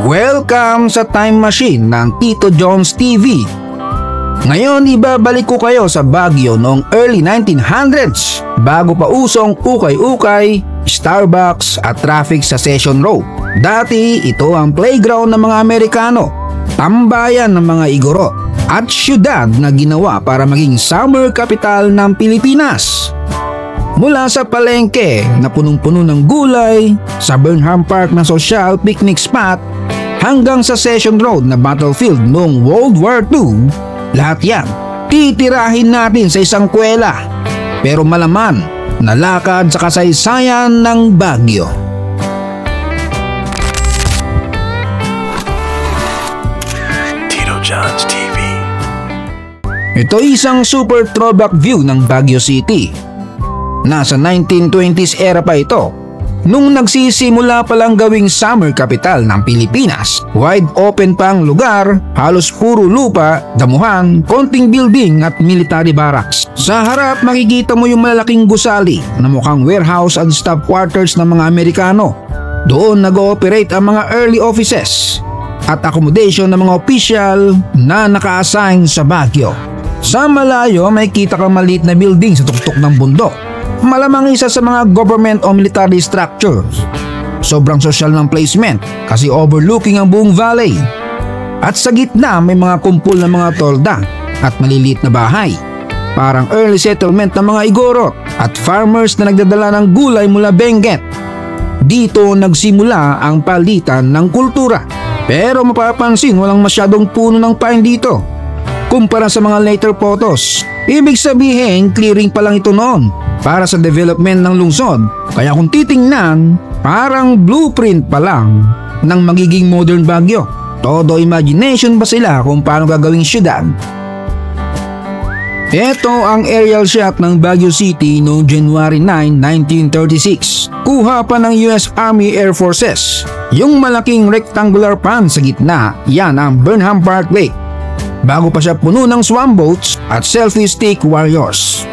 Welcome sa Time Machine ng Tito Jones TV. Ngayon ibabalik ko kayo sa Baguio noong early 1900s bago pa usong ukay-ukay, Starbucks at traffic sa Session Road. Dati ito ang playground ng mga Amerikano, tambayan ng mga Igorot at syudad na ginawa para maging summer capital ng Pilipinas. Mula sa palengke na punong-puno ng gulay, sa Burnham Park na social picnic spot, hanggang sa Session Road na battlefield noong World War II, lahat yan titirahin natin sa isang kwela. Pero malaman na lakad sa kasaysayan ng Baguio. Tito Jones TV. Ito isang super throwback view ng Baguio City. Nasa 1920s era pa ito, nung nagsisimula palang gawing summer capital ng Pilipinas. Wide open pa ang lugar, halos puro lupa, damuhan, konting building at military barracks. Sa harap makikita mo yung malalaking gusali na mukhang warehouse at staff quarters ng mga Amerikano. Doon nag-ooperate ang mga early offices at accommodation ng mga official na naka-assign sa Baguio. Sa malayo may kita kang maliit na building sa tuktok ng bundok. Malamang isa sa mga government o military structures. Sobrang social ng placement kasi overlooking ang buong valley. At sa gitna may mga kumpul ng mga tolda at maliliit na bahay. Parang early settlement ng mga Igorot at farmers na nagdadala ng gulay mula Benguet. Dito nagsimula ang palitan ng kultura. Pero mapapansin walang masyadong puno ng pine dito kumpara sa mga later photos. Ibig sabihin clearing pa lang ito noon para sa development ng lungsod. Kaya kung titingnan, parang blueprint pa lang ng magiging modern Baguio. Todo imagination ba sila kung paano gagawing syudad? Ito ang aerial shot ng Baguio City noong January 9, 1936. Kuha pa ng US Army Air Forces. Yung malaking rectangular pond sa gitna, yan ang Burnham Park Lake. Bago pa siya puno ng swamp boats at selfie stick warriors.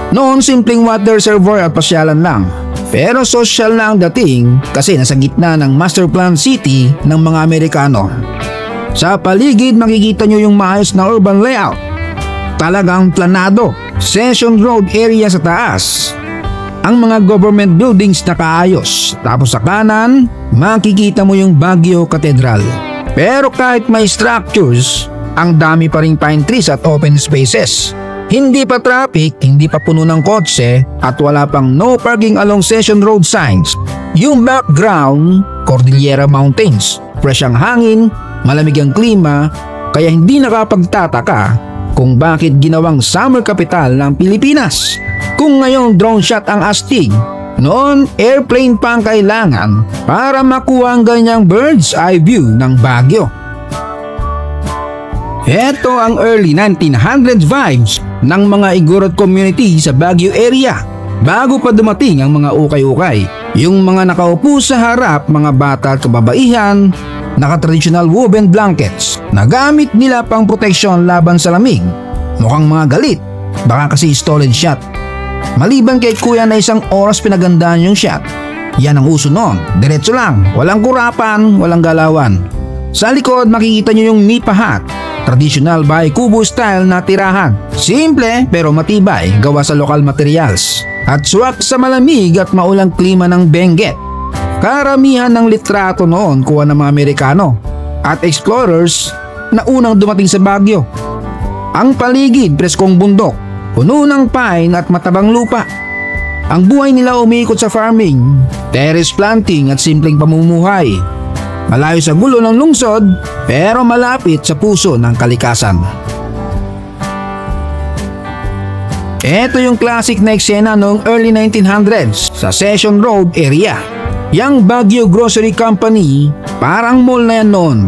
Noon simpleng water reservoir at pasyalan lang. Pero social na ang dating kasi nasa gitna ng master plan city ng mga Amerikano. Sa paligid makikita nyo yung maayos na urban layout. Talagang planado. Session Road area sa taas. Ang mga government buildings na kaayos. Tapos sa kanan, makikita mo yung Baguio Cathedral. Pero kahit may structures, ang dami pa ring pine trees at open spaces. Hindi pa traffic, hindi pa puno ng kotse at wala pang no parking along Session Road signs. Yung background, Cordillera Mountains. Fresh ang hangin, malamig ang klima, kaya hindi nakapagtataka kung bakit ginawang summer capital ng Pilipinas. Kung ngayong drone shot ang astig, noon airplane pa ang kailangan para makuha ang ganyang bird's eye view ng Baguio. Ito ang early 1900s vibes ng mga Igorot community sa Baguio area. Bago pa dumating ang mga ukay-ukay, yung mga nakaupo sa harap, mga bata at kababaihan, naka-traditional woven blankets na gamit nila pang proteksyon laban sa lamig. Mukhang mga galit, baka kasi stolen shot. Maliban kay kuya na isang oras pinagandaan yung shot. Yan ang uso noon, diretso lang, walang kurapan, walang galawan. Sa likod makikita nyo yung nipa hat. Traditional bahay kubo style na tirahan. Simple pero matibay, gawa sa lokal materials. At swak sa malamig at maulang klima ng Benguet. Karamihan ng litrato noon kuha ng mga Amerikano at explorers na unang dumating sa Baguio. Ang paligid preskong bundok, puno ng pine at matabang lupa. Ang buhay nila umiikot sa farming, terrace planting at simpleng pamumuhay. Malayo sa gulo ng lungsod pero malapit sa puso ng kalikasan. Ito yung classic na eksena noong early 1900s sa Session Road area. Yang Baguio Grocery Company, parang mall na yan noon.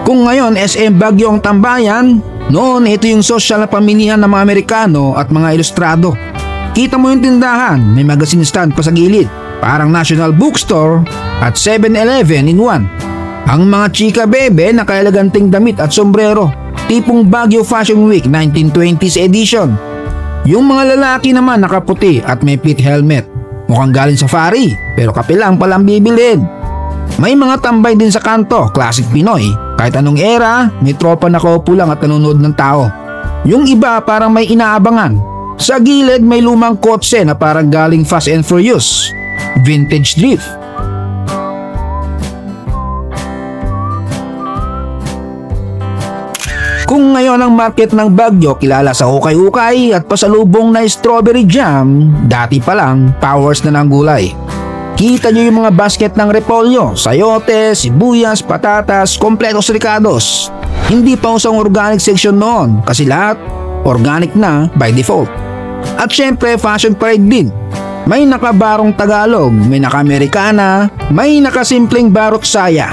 Kung ngayon SM Baguio ang tambayan, noon ito yung social na pamilihan ng mga Amerikano at mga ilustrado. Kita mo yung tindahan, may magazine stand pa sa gilid. Parang National Bookstore at 7-Eleven in one. Ang mga chika bebe nakaeleganting damit at sombrero, tipong Baguio Fashion Week 1920s edition. Yung mga lalaki naman nakaputi at may pit helmet. Mukhang galing safari pero kape lang palang bibilhin. May mga tambay din sa kanto, classic Pinoy. Kahit anong era, may tropa na kaupo lang at nanonood ng tao. Yung iba parang may inaabangan. Sa gilid may lumang kotse na parang galing Fast and Furious. Vintage drift. Kung ngayon ang market ng Baguio kilala sa ukay-ukay at pasalubong na strawberry jam, dati pa lang powers na ng gulay. Kita nyo yung mga basket ng repolyo, sayote, sibuyas, patatas, kompletos ricados. Hindi pa usang organic section noon kasi lahat organic na by default. At syempre fashion parade din. May nakabarong Tagalog, may naka-Amerikana, may nakasimpleng barot saya.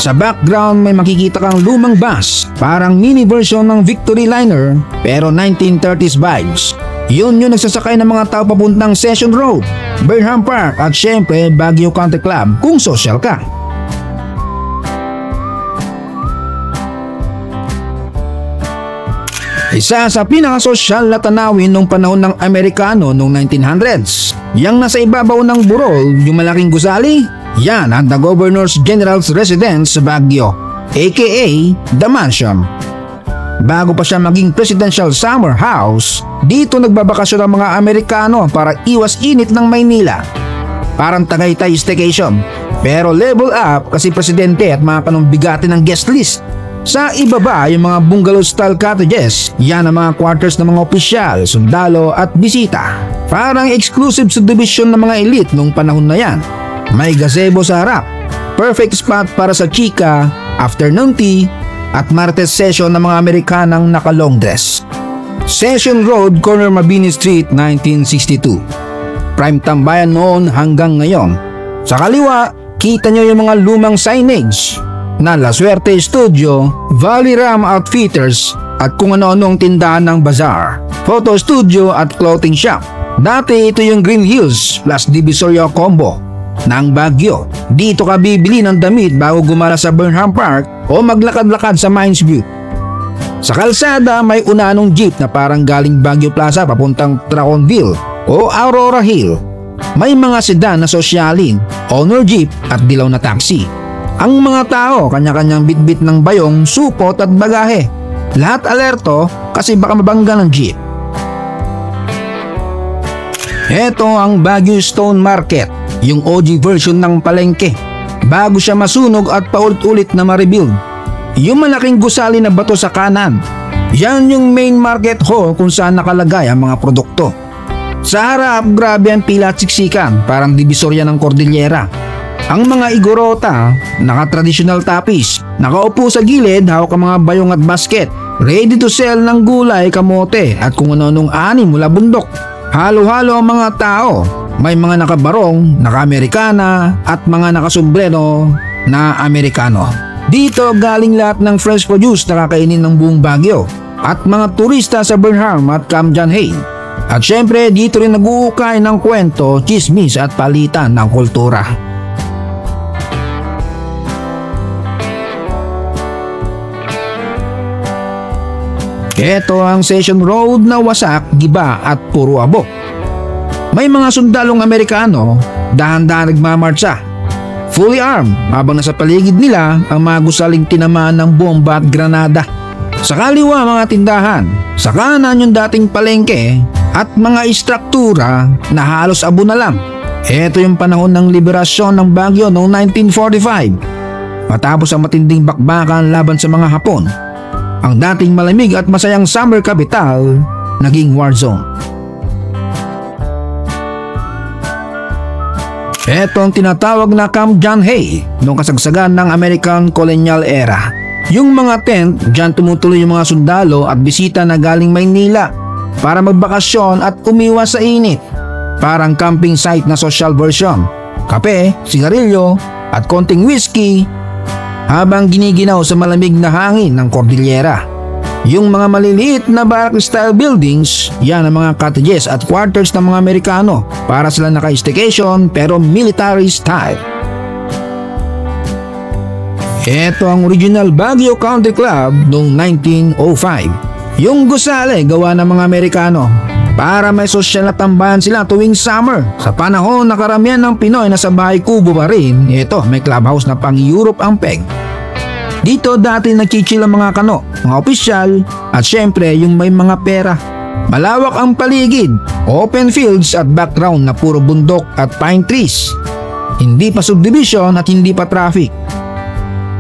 Sa background may makikita kang lumang bus, parang mini version ng Victory Liner pero 1930s vibes. Yun yung nagsasakay ng mga tao papuntang Session Road, Burnham Park at syempre Baguio Country Club kung social ka. Isa sa pinakasosyal na tanawin nung panahon ng Amerikano noong 1900s. Yang nasa ibabaw ng burol, yung malaking gusali, yan ang the Governor's General's Residence sa Baguio, aka The Mansion. Bago pa siya maging presidential summer house, dito nagbabakasyon ang mga Amerikano para iwas init ng Maynila. Parang Tagaytay staycation, pero level up kasi presidente at mga panumbigati ng guest list. Sa ibaba yung mga bungalow style cottages, yan ang mga quarters ng mga opisyal, sundalo at bisita. Parang exclusive subdivision ng mga elite nung panahon na yan. May gazebo sa harap, perfect spot para sa chika, afternoon tea at martes session ng mga Amerikanang naka-long dress. Session Road, corner Mabini Street, 1962. Prime tambayan noon hanggang ngayon. Sa kaliwa, kita nyo yung mga lumang signage na La Suerte Studio, Valley Ram Outfitters at kung ano-anong tindahan ng bazaar, photo studio at clothing shop. Dati ito yung Green Hills plus Divisoria combo ng Baguio. Dito ka bibili ng damit bago gumala sa Burnham Park o maglakad-lakad sa Mines View. Sa kalsada may unanong jeep na parang galing Baguio Plaza papuntang Traconville o Aurora Hill. May mga sedan na sosyalin, owner jeep at dilaw na taxi. Ang mga tao kanya-kanyang bitbit ng bayong, supot at bagahe. Lahat alerto kasi baka mabangga ng jeep. Ito ang Baguio Stone Market, yung OG version ng palengke. Bago siya masunog at paulit-ulit na ma-rebuild. Yung malaking gusali na bato sa kanan, yan yung main market hall kung saan nakalagay ang mga produkto. Sa harap, grabe ang pila at siksikan, parang divisorya ng Cordillera. Ang mga igorota, naka-traditional tapis, nakaupo sa gilid, hawak ang mga bayong at basket, ready to sell ng gulay, kamote at kung ano-anong ani mula bundok. Halo-halo ang mga tao, may mga nakabarong, naka-Amerikana at mga nakasombrero na Amerikano. Dito galing lahat ng fresh produce na kakainin ng buong Baguio at mga turista sa Burnham at Cam John Hay. At syempre dito rin nag-uukay ng kwento, chismis at palitan ng kultura. Ito ang Session Road na wasak, giba at puro abo. May mga sundalong Amerikano, dahan-dahan nagmamarcha, fully armed habang nasa paligid nila ang mga gusaling tinamaan ng bomba at granada. Sa kaliwa mga tindahan, sa kanan yung dating palengke at mga istruktura na halos abo na lang. Ito yung panahon ng liberasyon ng Baguio noong 1945. Matapos ang matinding bakbakan laban sa mga Hapon, ang dating malamig at masayang summer capital naging war zone. Ito ang tinatawag na Camp John Hay noong kasagsagan ng American Colonial Era. Yung mga tent, dyan tumutuloy yung mga sundalo at bisita na galing Maynila para magbakasyon at umiwas sa init. Parang camping site na social version. Kape, sigarilyo at konting whiskey habang giniginaw sa malamig na hangin ng Cordillera. Yung mga maliliit na barrack-style buildings, yan ang mga cottages at quarters ng mga Amerikano para sila naka-staycation pero military style. Ito ang original Baguio Country Club noong 1905. Yung gusali gawa ng mga Amerikano. para may sosyal na tambayan sila tuwing summer. Sa panahon na karamihan ng Pinoy na sa bahay kubo pa rin, ito may clubhouse na pang Europe ang peg. Dito dati nagchichill ang mga kano, mga opisyal at syempre yung may mga pera. Malawak ang paligid, open fields at background na puro bundok at pine trees. Hindi pa subdivision at hindi pa traffic.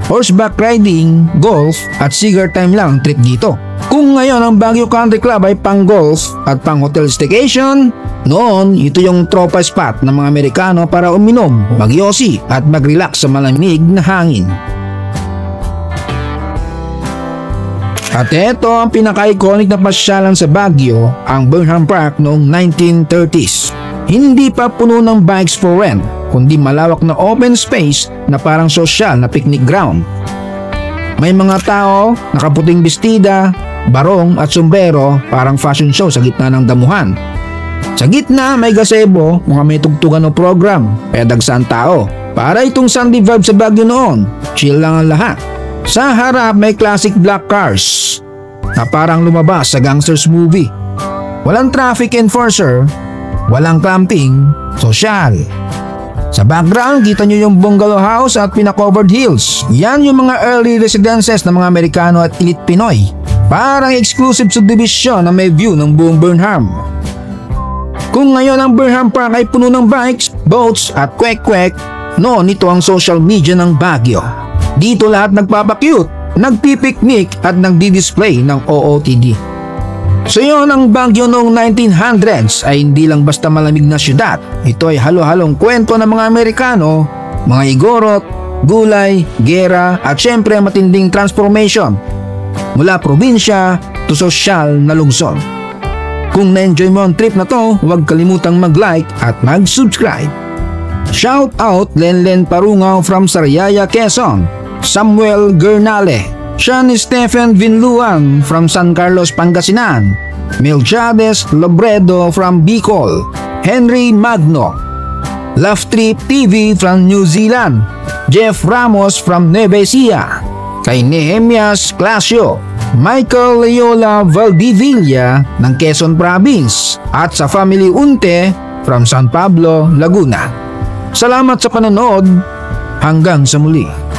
Horseback riding, golf at cigar time lang trip dito. Kung ngayon ang Baguio Country Club ay pang golf at pang hotel staycation, noon ito yung tropa spot ng mga Amerikano para uminom, magyosi at mag-relax sa malamig na hangin. At ito ang pinaka-iconic na pasyalan sa Baguio, ang Burnham Park noong 1930s. Hindi pa puno ng bikes for rent, kundi malawak na open space na parang sosyal na picnic ground. May mga tao, nakaputing bestida, barong at sombrero, parang fashion show sa gitna ng damuhan. Sa gitna may gazebo, mga may tugtugan o program, kaya dagsang tao. Para itong Sunday vibe sa Baguio noon, chill lang ang lahat. Sa harap may classic black cars na parang lumabas sa gangsters movie. Walang traffic enforcer, walang clamping, sosyal. Sa background, kita nyo yung bungalow house at pina-covered hills. Yan yung mga early residences ng mga Amerikano at elite Pinoy. Parang exclusive subdivision na may view ng buong Burnham. Kung ngayon ang Burnham Park ay puno ng bikes, boats at kwek-kwek, noon ito ang social media ng Baguio. Dito lahat nagpapakyut, nagpipiknik at nagdi-display ng OOTD. So yun, ang Baguio noong 1900s ay hindi lang basta malamig na syudad. Ito ay halo-halong kwento ng mga Amerikano, mga igorot, gulay, gera at syempre matinding transformation mula probinsya to sosyal na lungsod. Kung na-enjoy mo ang trip na to, huwag kalimutang mag-like at mag-subscribe. Shout out Lenlen Parungaw from Sariaya, Quezon, Samuel Gernale, Sean Stephen Vinluan from San Carlos, Pangasinan, Melchades Lobredo from Bicol, Henry Magno, Love Trip TV from New Zealand, Jeff Ramos from Nueva Ecija, kay Nehemias Clasio, Michael Leola Valdivilla ng Quezon Province at sa Family Unte from San Pablo, Laguna. Salamat sa panonood, hanggang sa muli.